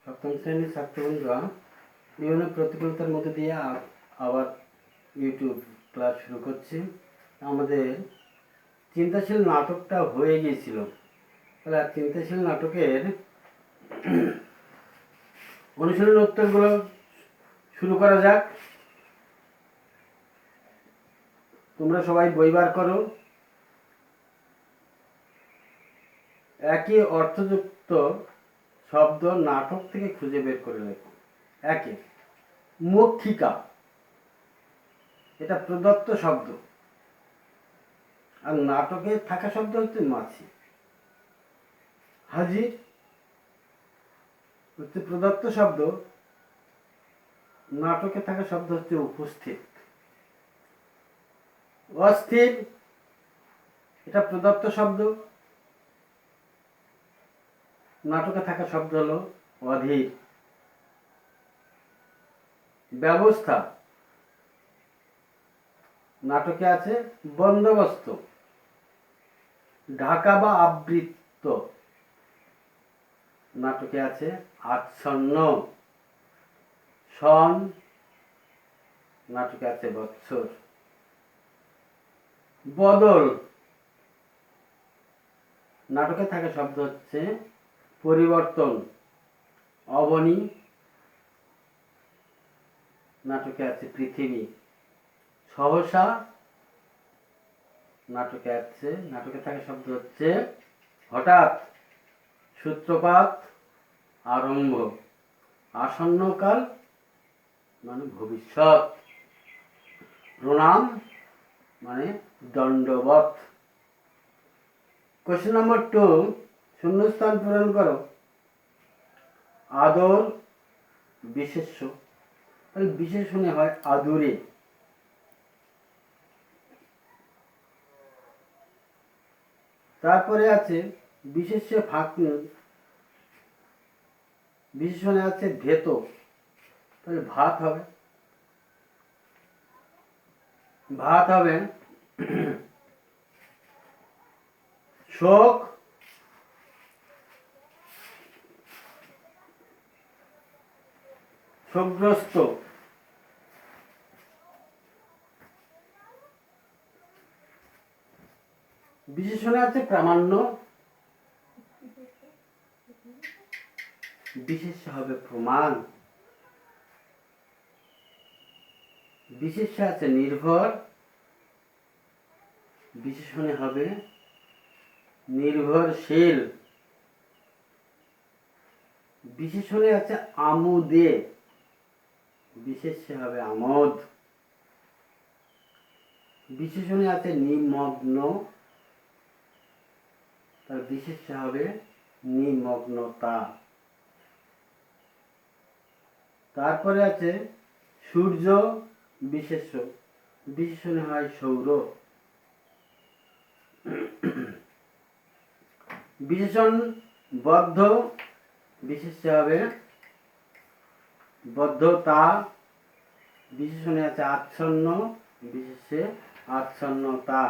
সপ্তম শ্রেণীর ছাত্রবন্ধুরা বিভিন্ন প্রতিকূলতার মধ্যে দিয়ে আবার ইউটিউব ক্লাস শুরু করছি। আমাদের চিন্তাশীল নাটকটা হয়ে গিয়েছিল, তাহলে চিন্তাশীল নাটকের অনুশীলন উত্তরগুলো শুরু করা যাক। তোমরা সবাই বই বার করো। একই অর্থযুক্ত শব্দ নাটক থেকে খুঁজে বের করে লেখো। একে মক্ষিকা, এটা প্রদত্ত শব্দ, আর নাটকে থাকা শব্দ হচ্ছে মাছি। হাজির হচ্ছে প্রদত্ত শব্দ, নাটকে থাকা শব্দ হচ্ছে উপস্থিত। অস্থির, এটা প্রদত্ত শব্দ, নাটকে থাকা শব্দ হলো অধীর। ব্যবস্থা, নাটকে আছে বন্দোবস্ত। ঢাকা বা আবৃত্ত, নাটকে আছে আচ্ছন্ন। সন, নাটকে আছে বৎসর। বদল, নাটকে থাকা শব্দ হচ্ছে পরিবর্তন। অবনী, নাটকে আছে পৃথিবী। সহসা, নাটকে থাকা শব্দ হচ্ছে হঠাৎ। সূত্রপাত, আরম্ভ। আসন্নকাল মানে ভবিষ্যৎ। প্রণাম মানে দণ্ডবত। কোশ্চেন নম্বর 2, শূন্যস্থান পূরণ করো। আদর বিশেষ্য, তাহলে বিশেষণে হয় আদুরে। তারপরে আছে বিশেষ্য ফাঁকি, বিশেষণে আছে ভেত, তাহলে ভাত হবে। শোক, শোকগ্রস্ত। বিশেষণে আছে প্রামাণ্য, বিশেষ্য হবে প্রমাণ। বিশেষ্য আছে নির্ভর, বিশেষণে হবে নির্ভরশীল। বিশেষণে আছে আমোদে, বিশেষ্য হবে আমোদ। বিশেষণে আছে নিমগ্ন, তার বিশেষ্য হবে নিমগ্নতা। তারপরে আছে সূর্য বিশেষ্য, বিশেষণে হয় সৌর। বিশেষণ বদ্ধ, বিশেষ্য হবে বদ্ধতা। বিশেষণে আছে আচ্ছন্ন, বিশেষ্যে আচ্ছন্নতা।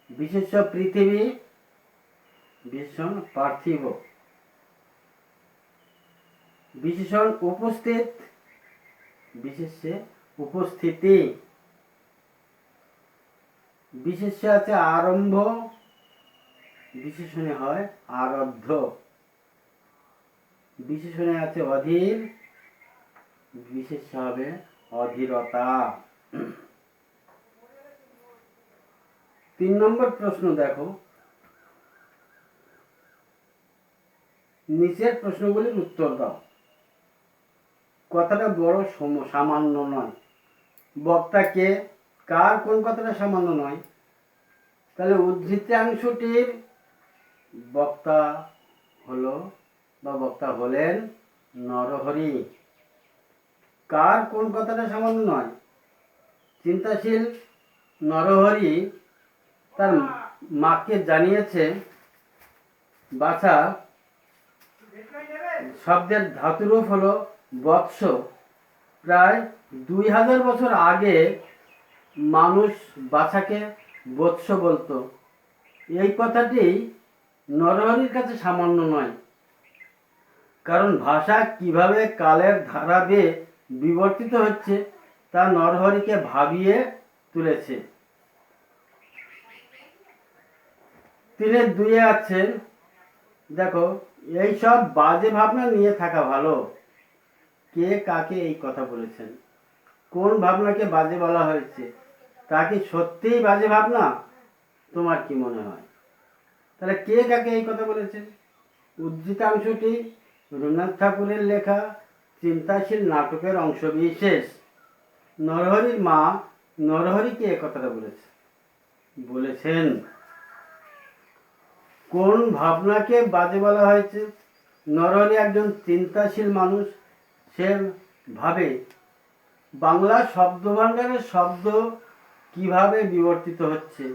বিশেষ্য পৃথিবী, বিশেষণ পার্থিব। বিশেষণ উপস্থিত, বিশেষ্যে উপস্থিতি। বিশেষ্য আছে আরম্ভ, বিশেষণে হয় আরব্ধ। বিশেষণে আছে অধীর, বিশেষ্য হবে অধীরতা। 3 নম্বর প্রশ্ন দেখো। নিচের প্রশ্নগুলির উত্তর দাও। কথাটা বড় সামান্য নয়। বক্তা কে, কার, কোন কথাটা সামান্য নয়। তাহলে উদ্ধৃতাংশটির বক্তা হলো বা বক্তা হলেন নরহরি। কার, কোন কথাটা সামান্য নয়। চিন্তাশীল নরহরি তার মাকে জানিয়েছে, বাছা শব্দের ধাতুরূপ হলো বৎস। প্রায় 2000 বছর আগে মানুষ বাছাকে বৎস বলতো। এই কথাটি নরহরির কাছে সামান্য নয়। কারণ ভাষা কিভাবে কালের ধারা বেয়ে বিবর্তিত হচ্ছে তা নরহরিকে ভাবিয়ে তুলেছে। তিনের দুয়ে আছেন, দেখো, এইসব বাজে ভাবনা নিয়ে থাকা ভালো। কে কাকে এই কথা বলেছেন? কোন ভাবনাকে বাজে বলা হয়েছে? তা কি সত্যিই বাজে ভাবনা? তোমার কি মনে হয়? তাহলে কে কাকে এই কথা বলেছেন? উদ্ধৃতাংশটি রবীন্দ্রনাথ ঠাকুরের লেখা চিন্তাশীল নাটকের অংশ বিশেষ। নরহরির মা নরহরিকে এ কথাটা বলেছেন। কোন ভাবনাকে বাজে বলা হয়েছে? নরহরি একজন চিন্তাশীল মানুষ। সে ভাবে বাংলা শব্দভাণ্ডারের শব্দ কিভাবে বিবর্তিত হচ্ছে।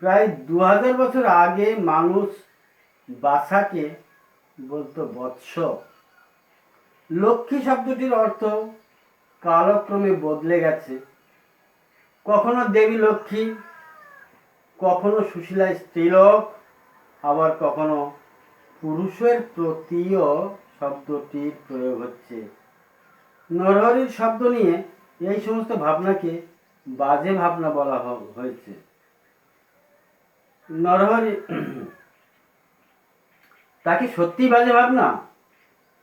প্রায় 2000 বছর আগে মানুষ বাছাকে বলতো বৎস। লক্ষ্মী শব্দটির অর্থ কালক্রমে বদলে গেছে। কখনো দেবী লক্ষ্মী, কখনো সুশীলা স্ত্রীলোক, আবার কখনো পুরুষের প্রতিও শব্দটির প্রয়োগ হচ্ছে। নরহরির শব্দ নিয়ে এই সমস্ত ভাবনাকে বাজে ভাবনা বলা হয়েছে। নরহরি তাকে সত্যি বাজে ভাবনা?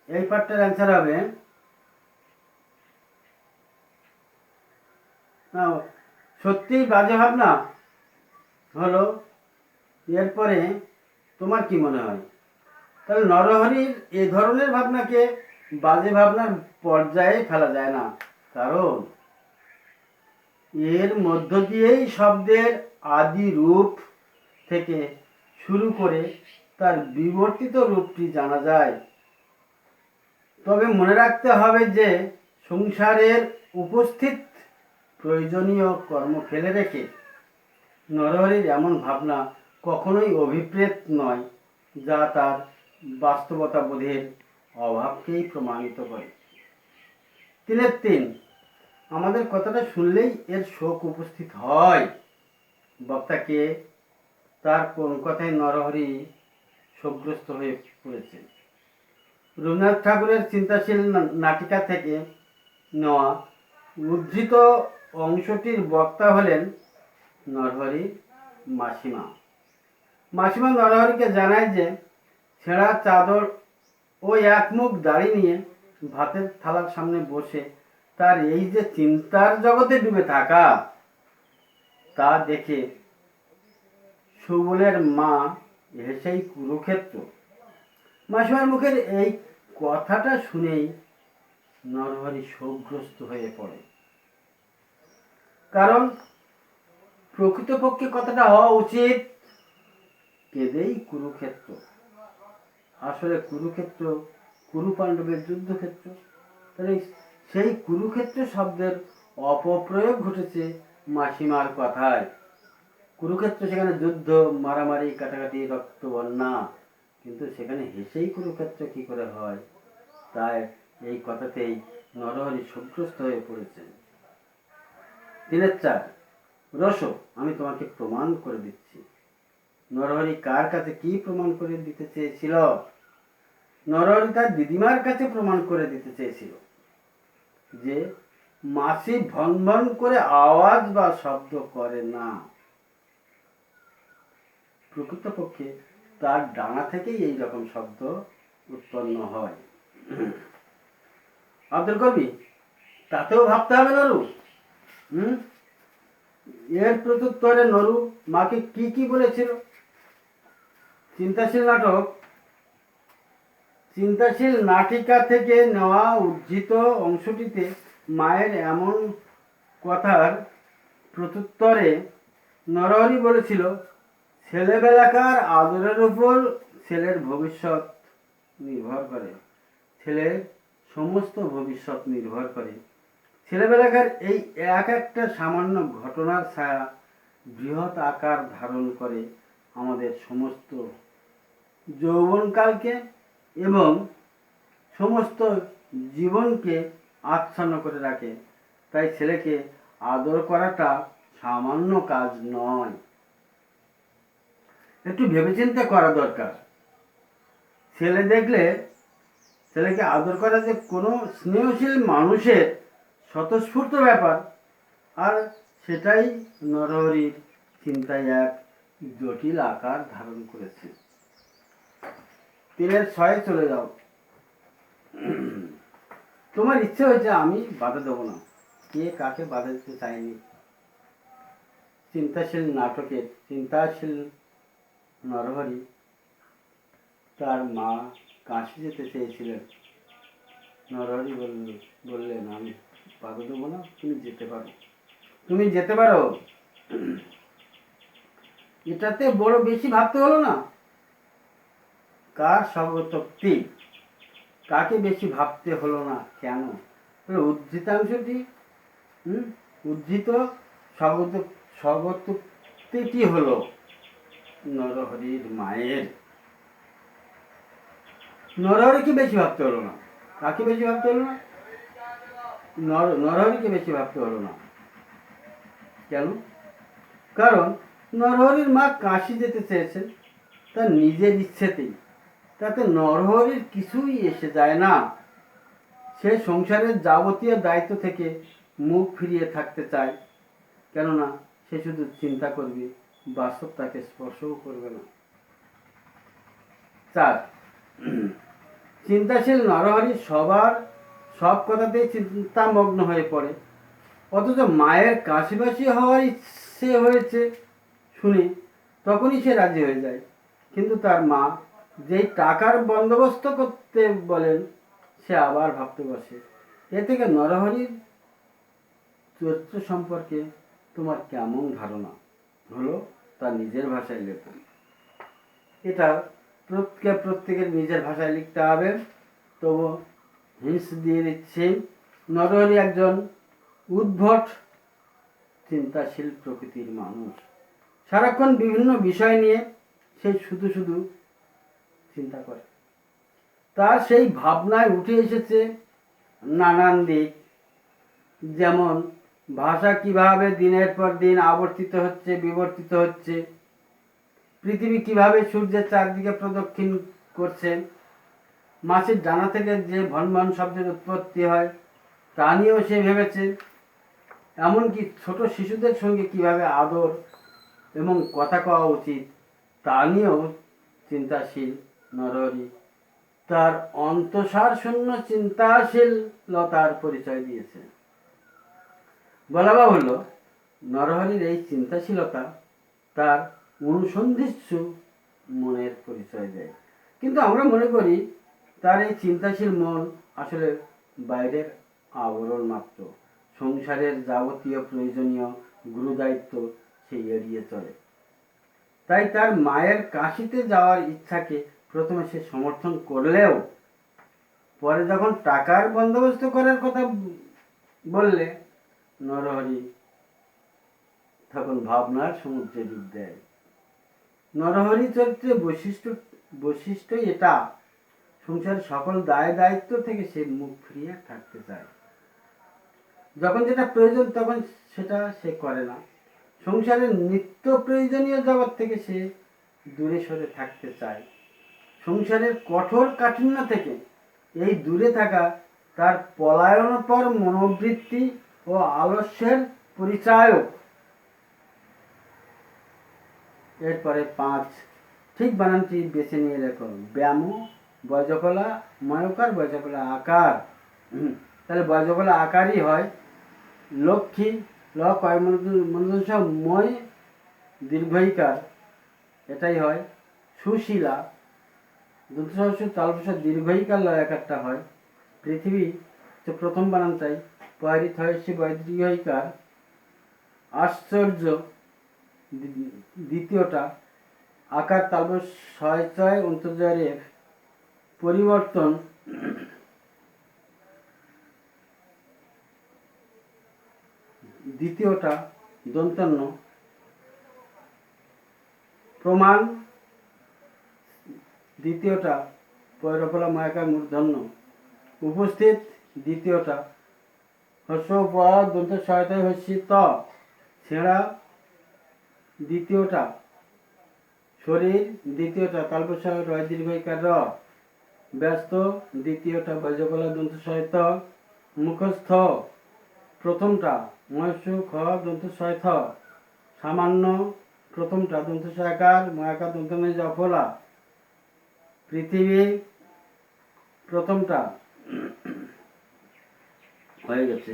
এই পার্টটার অ্যান্সার হবে সত্যি বাজে ভাবনা হলো। এরপরে তোমার কি মনে হয়? তাহলে নরহরির এ ধরনের ভাবনাকে বাজে ভাবনার পর্যায়ে ফেলা যায় না, কারণ এর মধ্য দিয়েই শব্দের আদি রূপ থেকে শুরু করে তার বিবর্তিত রূপটি জানা যায়। তবে মনে রাখতে হবে যে সংসারের উপস্থিত প্রয়োজনীয় কর্ম ফেলে রেখে নরহরির এমন ভাবনা কখনোই অভিপ্রেত নয়, যা তার বাস্তবতাবোধের অভাবকেই প্রমাণিত করে। 3 আমাদের কথাটা শুনলেই এর শোক উপস্থিত হয়। বক্তাকে তার কোন কথায় নরহরি শোকগ্রস্ত হয়ে পড়েছে? রবীন্দ্রনাথ ঠাকুরের চিন্তাশীল নাটিকা থেকে নেওয়া উদ্ধৃত অংশটির বক্তা হলেন নরহরির মাসিমা। মাসিমা নরহরিকে জানায় যে ছেঁড়া চাদর ও এক মুখ দাড়ি নিয়ে ভাতের থালার সামনে বসে তার এই যে চিন্তার জগতে ডুবে থাকা, তা দেখে সুবলের মা হেসেই কুরুক্ষেত্র। মাসিমার মুখের এই কথাটা শুনেই নরহরি শোকগ্রস্ত হয়ে পড়ে। কারণ প্রকৃতপক্ষে কথাটা হওয়া উচিত কেঁদেই কুরুক্ষেত্র। আসলে কুরুক্ষেত্র কুরু পাণ্ডবের যুদ্ধক্ষেত্র। তাহলে সেই কুরুক্ষেত্র শব্দের অপপ্রয়োগ ঘটেছে মাসিমার কথায়। কুরুক্ষেত্র সেখানে যুদ্ধ, মারামারি, কাটাকাটি, রক্ত বন্যা, কিন্তু সেখানে হেসেই কুরুক্ষেত্র কি করে হয়? তাই এই কথাতেই নরহরি শোকগ্রস্ত হয়ে পড়েছেন। 3 রসো, আমি তোমাকে প্রমাণ করে দিচ্ছি। নরহরি কার কাছে কি প্রমাণ করে দিতে চেয়েছিল? নরহরি তার দিদিমার কাছে প্রমাণ করে দিতে চেয়েছিল যে মাসি ভন ভন করে আওয়াজ বা শব্দ করে না। প্রকৃতপক্ষে তার ডানা থেকেই এই রকম শব্দ উৎপন্ন হয়। আব্দুল কবি, তাতেও ভাবতে হবে নরু। এর প্রত্যুত্তরে নরু মাকে কি কি বলেছিল? চিন্তাশীল নাটিকা থেকে নেওয়া উদ্ধৃত অংশটিতে মায়ের এমন কথার প্রত্যুত্তরে নরহরি বলেছিল, ছেলেবেলাকার আদরের উপর ছেলের ভবিষ্যৎ নির্ভর করে। ছেলের সমস্ত ভবিষ্যৎ নির্ভর করে। ছেলেবেলাকার এই এক একটা সামান্য ঘটনার ছায়া বৃহৎ আকার ধারণ করে আমাদের সমস্ত যৌবনকালকে এবং সমস্ত জীবনকে আচ্ছন্ন করে রাখে। তাই ছেলেকে আদর করাটা সামান্য কাজ নয়, একটু ভেবেচিন্তে করা দরকার। ছেলে দেখলে ছেলেকে আদর করা যে কোনো স্নেহশীল মানুষের স্বতঃস্ফূর্ত ব্যাপার, আর সেটাই নরহরির চিন্তায় এক জটিল আকার ধারণ করেছে। 3-6 চলে যাও। তোমার ইচ্ছে হয়েছে, আমি বাধা দেবো না। কে কাকে বাধা দিতে চায়নি? চিন্তাশীল নাটকের চিন্তাশীল নরহরি তার মা কাশি যেতে চেয়েছিলেন। নরহরি বললেন, আমি বাধা দেবো না, তুমি যেতে পারো, তুমি যেতে পারো। এটাতে বড় বেশি ভাবতে হলো না? কার স্বগতোক্তি, কাকে বেশি ভাবতে হলো না? কেন? উদ্ধৃতাংশটি উদ্ধৃত স্বগতোক্তিটি হলো নরহরির মায়ের। নরহরিকে বেশি ভাবতে হলো না। কাকে বেশি ভাবতে হলো না? নরহরিকে বেশি ভাবতে হলো না। কেন? কারণ নরহরির মা কাশি যেতে চেয়েছেন তার নিজের ইচ্ছেতেই, তাতে নরহরির কিছুই এসে যায় না। সে সংসারের যাবতীয় দায়িত্ব থেকে মুখ ফিরিয়ে থাকতে চায়, কেননা সে শুধু চিন্তা করবে, বাস্তব তাকে স্পর্শও করবে না। 4, চিন্তাশীল নরহরি সব কথাতেই চিন্তামগ্ন হয়ে পড়ে, অথচ মায়ের কাশিবাসী হওয়ার ইচ্ছে হয়েছে শুনে তখনই সে রাজি হয়ে যায়। কিন্তু তার মা যেই টাকার বন্দোবস্ত করতে বলেন, সে আবার ভাবতে বসে। এ থেকে নরহরির চরিত্র সম্পর্কে তোমার কেমন ধারণা হলো তা নিজের ভাষায় লেখো। এটা প্রত্যেকের নিজের ভাষায় লিখতে হবে। তবু হিন্স দিয়ে দিচ্ছি, নরহরি একজন উদ্ভট চিন্তাশীল প্রকৃতির মানুষ। সারাক্ষণ বিভিন্ন বিষয় নিয়ে সে শুধু শুধু চিন্তা করে। তার সেই ভাবনায় উঠে এসেছে নানান দিক, যেমন ভাষা কিভাবে দিনের পর দিন আবর্তিত হচ্ছে, বিবর্তিত হচ্ছে, পৃথিবী কিভাবে সূর্যের চারদিকে প্রদক্ষিণ করছে, মাছের ডানা থেকে যে ভনভন শব্দের উৎপত্তি হয় তা নিয়েও সে ভেবেছে, এমনকি ছোট শিশুদের সঙ্গে কিভাবে আদর এবং কথা কওয়া উচিত তা নিয়েও চিন্তাশীল নরহরি তার অন্তঃসার শূন্য চিন্তাশীলতার পরিচয় দিয়েছে। বলা বাহুল্য, নরহরির এই চিন্তাশীলতা তার অনুসন্ধিৎসু মনের পরিচয় দেয়। কিন্তু আমরা মনে করি তার এই চিন্তাশীল মন আসলে বাইরের আবরণ মাত্র। সংসারের যাবতীয় প্রয়োজনীয় গুরুদায়িত্ব সে এড়িয়ে চলে। তাই তার মায়ের কাশিতে যাওয়ার ইচ্ছাকে প্রথমে সে সমর্থন করলেও পরে যখন টাকার বন্দোবস্ত করার কথা বললে নরহরি তখন ভাবনার সমুদ্রে ডুব দেয়। নরহরি চরিত্রের বৈশিষ্ট্য এটা, সংসারের সকল দায় দায়িত্ব থেকে সে মুখ ফিরিয়ে থাকতে চায়। যখন যেটা প্রয়োজন তখন সেটা সে করে না। সংসারের নিত্য প্রয়োজনীয় জগৎ থেকে সে দূরে সরে থাকতে চায়। সংসারের কঠোর কাঠিন্য থেকে এই দূরে থাকা তার পলায়নপর মনোবৃত্তি ও আলস্যের পরিচায়ক। এরপরে 5, ঠিক বানানটি বেছে নিয়ে রেখো। ব্যায়াম বয়জকলা ময়কার, বয়জকলা আকার। তাহলে বয়জকলা আকারই হয় লক্ষ্মী, ল কয় মূর্ধন্য ময় দীর্ঘইকার, এটাই হয় সুশীলা। দন্তসহস্র তালবস দীর্ঘইকার ল একারটা হয় পৃথিবী, তো প্রথম বানানটাই পয়রি থয়সী বৈদীর্ঘইকার। আশ্চর্য দ্বিতীয়টা, আকার তালবস 6 অন্তর্জয়ের পরিবর্তন দ্বিতীয়টা, দন্তন্য প্রমাণ দ্বিতীয়টা, পৈরফলা ময়কার মূর্ধন্য উপস্থিত দ্বিতীয়টা, হস্য দন্ত সহায়তায় হস্যি ত ছেঁড়া দ্বিতীয়টা, শরীর দ্বিতীয়টা, তালবস রয় দীর্ঘইকার র ব্যস্ত, দ্বিতীয়টা বৈজকলা দন্ত সহিত, মুখস্থ প্রথমটা ময়ূর খ দন্ত সহিত, সামান্য প্রথমটা দন্ত সয়াকার ময়াকার দন্ত অফলা, পৃথিবী প্রথমটা হয়ে গেছে,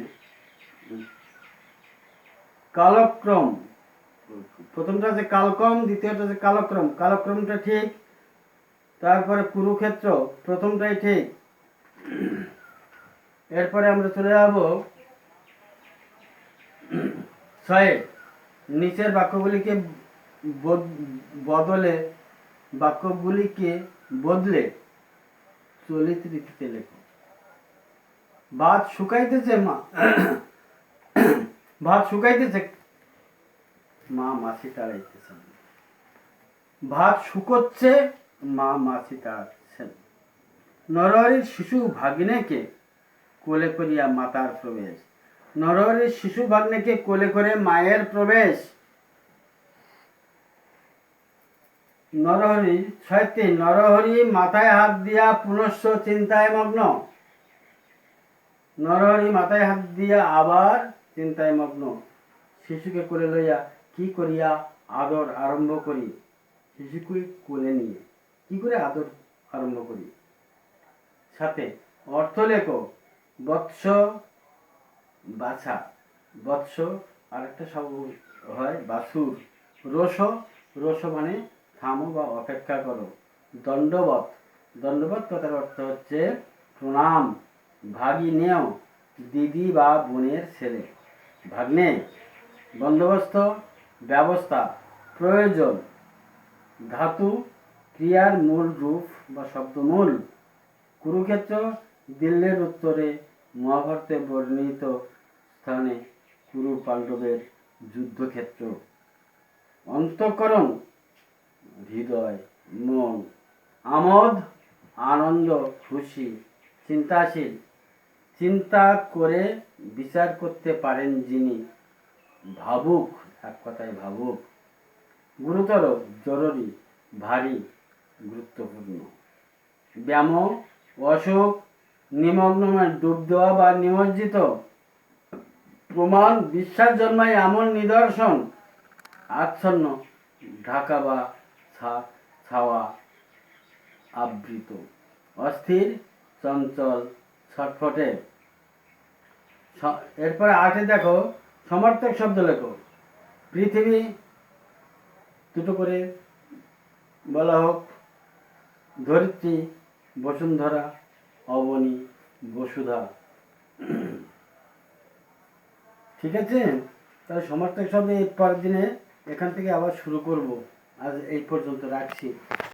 কালক্রম প্রথমটা আছে কালক্রম, দ্বিতীয়টা আছে কালক্রম, কালক্রমটা ঠিক। তারপরে কুরুক্ষেত্র প্রথমটাই ঠিক। এরপরে আমরা চলে যাব ছয়ে, নিচের বাক্যগুলিকে বদলে চলিত রীতিতে লেখো। ভাত শুকাইতেছে মা ভাত শুকাইতেছে মা মাছি তাড়াইতেছেন। ভাত শুকোচ্ছে মা মাছি তাড়াচ্ছেন। নরহরির শিশু ভাগ্নেকে কোলে করিয়া মাতার প্রবেশ। নরহরির শিশু ভাগ্নেকে কোলে করে মায়ের প্রবেশ। নরহরি ছয়টি, নরহরি মাথায় হাত দিয়া পুনশ্চ চিন্তায় মগ্ন। নরহরি মাথায় হাত দিয়া আবার চিন্তায় মগ্ন। শিশুকে কোলে লইয়া কি করিয়া আদর আরম্ভ করি। শিশুকে কোলে নিয়ে কি করে আদর আরম্ভ করি। সাথে অর্থ লেখো। বৎস বাছা, বৎস আরেকটা শব্দ হয় বাছুর। রোষ, রোষ মানে থামো বা অপেক্ষা করো। দণ্ডবত, দণ্ডবত কথার অর্থ হচ্ছে প্রণাম। ভাগিনেয়, দিদি বা বোনের ছেলে। ভাগ্নে, বন্দোবস্ত, ব্যবস্থা, প্রয়োজন। ধাতু, ক্রিয়ার মূল রূপ বা শব্দমূল। কুরুক্ষেত্র দিল্লির উত্তরে মহাভারতে বর্ণিত স্থানে কুরু পাণ্ডবের যুদ্ধক্ষেত্র। অন্তঃকরণ, হৃদয়, মন। আমোদ, আনন্দ, খুশি। চিন্তাশীল, চিন্তা করে বিচার করতে পারেন যিনি। ভাবুক, এক কথায় ভাবুক। গুরুতর, জরুরি, ভারী, গুরুত্বপূর্ণ। ব্যাম, অসুখ, নিমগ্ন মানে ডুব দেওয়া বা নিমজ্জিত। প্রমাণ, বিশ্বাস জন্মায় এমন নিদর্শন। আচ্ছন্ন, ঢাকা বা ছাওয়া, আবৃত। অস্থির, চঞ্চল, ছটফটে। এরপরে 8 দেখো সমার্থক শব্দ লেখো। পৃথিবী দুটো করে বলা হোক। ধরিত্রী, বসুন্ধরা, অবনী, বসুধা। ঠিক আছে, তাহলে সমার্থক শব্দ এই পরের দিনে এখান থেকে আবার শুরু করব। আজ এই পর্যন্ত রাখছি।